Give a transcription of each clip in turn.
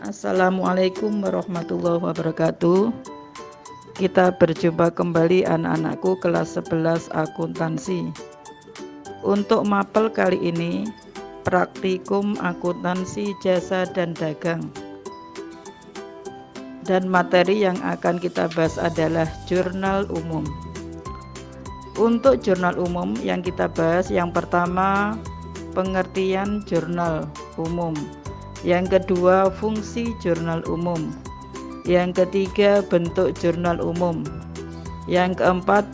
Assalamualaikum warahmatullahi wabarakatuh. Kita berjumpa kembali anak-anakku kelas 11 akuntansi. Untuk mapel kali ini praktikum akuntansi jasa dan dagang. Dan materi yang akan kita bahas adalah jurnal umum. Untuk jurnal umum yang kita bahas, yang pertama pengertian jurnal umum. Yang kedua, fungsi jurnal umum. Yang ketiga, bentuk jurnal umum. Yang keempat,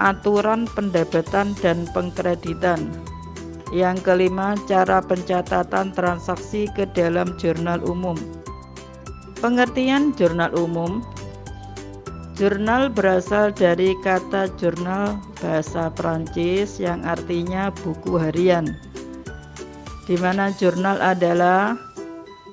aturan pendebatan dan pengkreditan. Yang kelima, cara pencatatan transaksi ke dalam jurnal umum. Pengertian jurnal umum. Jurnal berasal dari kata jurnal bahasa Prancis yang artinya buku harian, di mana jurnal adalah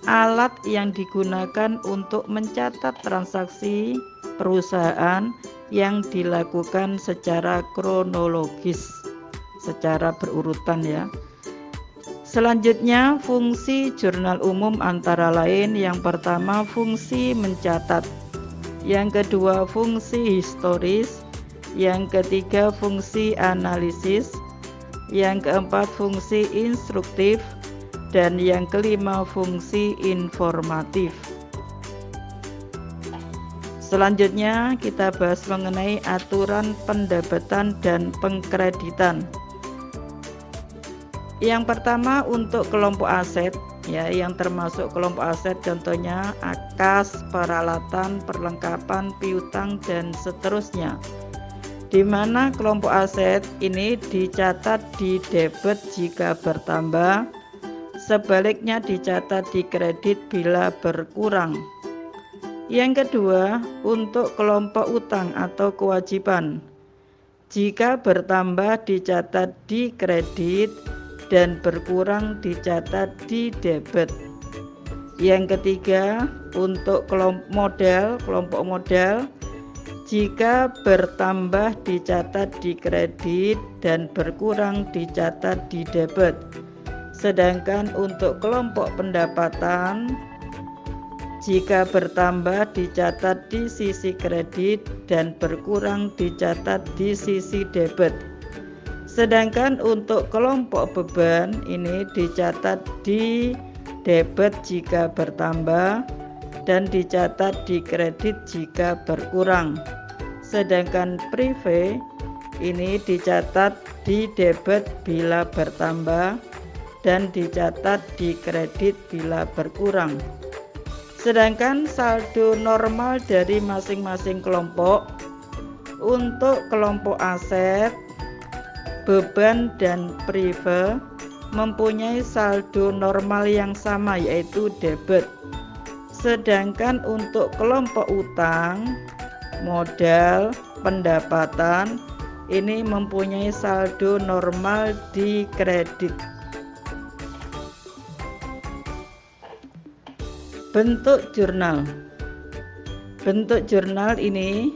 alat yang digunakan untuk mencatat transaksi perusahaan yang dilakukan secara kronologis, secara berurutan ya. Selanjutnya, fungsi jurnal umum antara lain yang pertama fungsi mencatat, yang kedua fungsi historis, yang ketiga fungsi analisis, yang keempat fungsi instruktif, dan yang kelima fungsi informatif. Selanjutnya kita bahas mengenai aturan pendebatan dan pengkreditan. Yang pertama untuk kelompok aset ya, yang termasuk kelompok aset contohnya kas, peralatan, perlengkapan, piutang dan seterusnya. Di mana kelompok aset ini dicatat di debit jika bertambah, sebaliknya dicatat di kredit bila berkurang. Yang kedua, untuk kelompok utang atau kewajiban, jika bertambah dicatat di kredit dan berkurang dicatat di debit. Yang ketiga, untuk kelompok modal, jika bertambah dicatat di kredit dan berkurang dicatat di debit. Sedangkan untuk kelompok pendapatan, jika bertambah dicatat di sisi kredit dan berkurang dicatat di sisi debit. Sedangkan untuk kelompok beban ini dicatat di debit jika bertambah dan dicatat di kredit jika berkurang. Sedangkan prive ini dicatat di debit bila bertambah dan dicatat di kredit bila berkurang. Sedangkan saldo normal dari masing-masing kelompok, untuk kelompok aset, beban dan prive mempunyai saldo normal yang sama yaitu debit. Sedangkan untuk kelompok utang, modal, pendapatan ini mempunyai saldo normal di kredit. Bentuk jurnal. Bentuk jurnal ini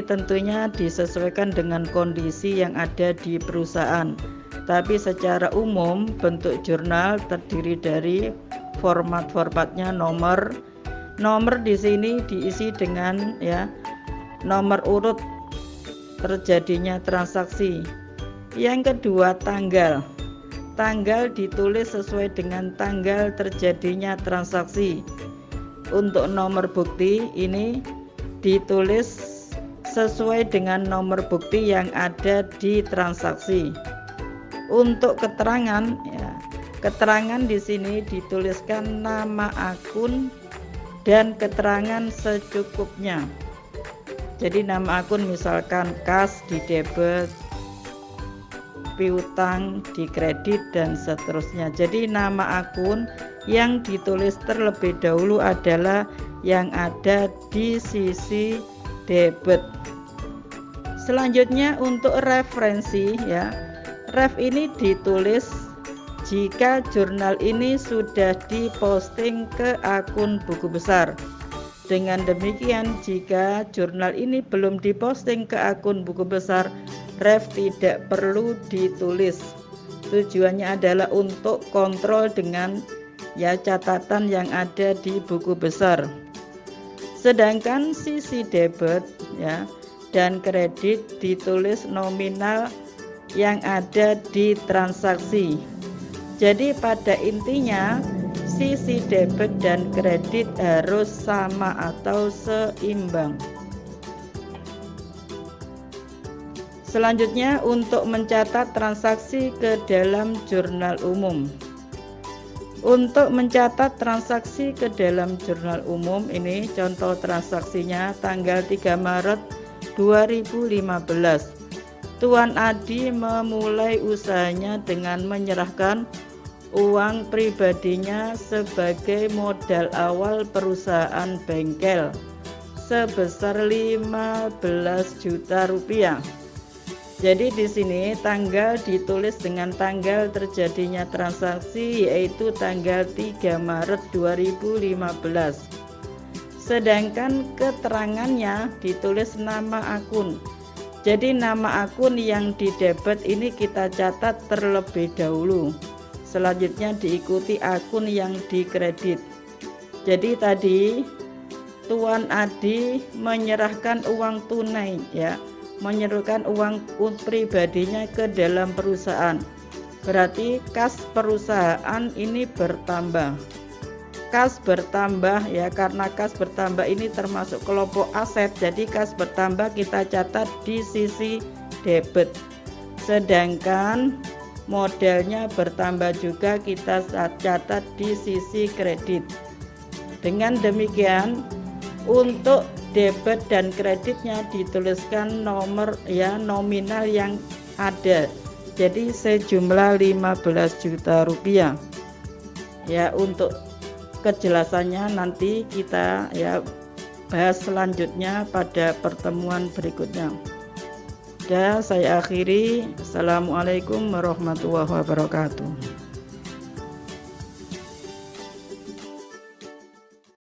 tentunya disesuaikan dengan kondisi yang ada di perusahaan. Tapi secara umum bentuk jurnal terdiri dari formatnya nomor di sini diisi dengan nomor urut terjadinya transaksi. Yang kedua tanggal ditulis sesuai dengan tanggal terjadinya transaksi. Untuk nomor bukti ini ditulis sesuai dengan nomor bukti yang ada di transaksi. Untuk keterangan di sini dituliskan nama akun dan keterangan secukupnya. Jadi nama akun misalkan kas di debit, piutang di kredit dan seterusnya. Jadi nama akun yang ditulis terlebih dahulu adalah yang ada di sisi debit. Selanjutnya untuk referensi ref ini ditulis jika jurnal ini sudah diposting ke akun buku besar. Dengan demikian, jika jurnal ini belum diposting ke akun buku besar, ref tidak perlu ditulis. Tujuannya adalah untuk kontrol dengan ya catatan yang ada di buku besar. Sedangkan sisi debit ya dan kredit ditulis nominal yang ada di transaksi. Jadi pada intinya sisi debit dan kredit harus sama atau seimbang. Selanjutnya untuk mencatat transaksi ke dalam jurnal umum. Untuk mencatat transaksi ke dalam jurnal umum, ini contoh transaksinya tanggal 3 Maret 2015. Tuan Adi memulai usahanya dengan menyerahkan uang pribadinya sebagai modal awal perusahaan bengkel sebesar 15 juta rupiah. Jadi di sini tanggal ditulis dengan tanggal terjadinya transaksi yaitu tanggal 3 Maret 2015. Sedangkan keterangannya ditulis nama akun. Jadi nama akun yang didebet ini kita catat terlebih dahulu. Selanjutnya diikuti akun yang dikredit. Jadi tadi Tuan Adi menyerahkan uang tunai ya, menyerahkan uang pribadinya ke dalam perusahaan. Berarti kas perusahaan ini bertambah. Kas bertambah ya, karena kas bertambah ini termasuk kelompok aset, jadi kas bertambah kita catat di sisi debit. Sedangkan modalnya bertambah juga kita catat di sisi kredit. Dengan demikian untuk debit dan kreditnya dituliskan nomor ya nominal yang ada. Jadi sejumlah 15 juta rupiah. Ya, untuk kejelasannya nanti kita ya bahas selanjutnya pada pertemuan berikutnya. Dan saya akhiri. Assalamualaikum warahmatullahi wabarakatuh.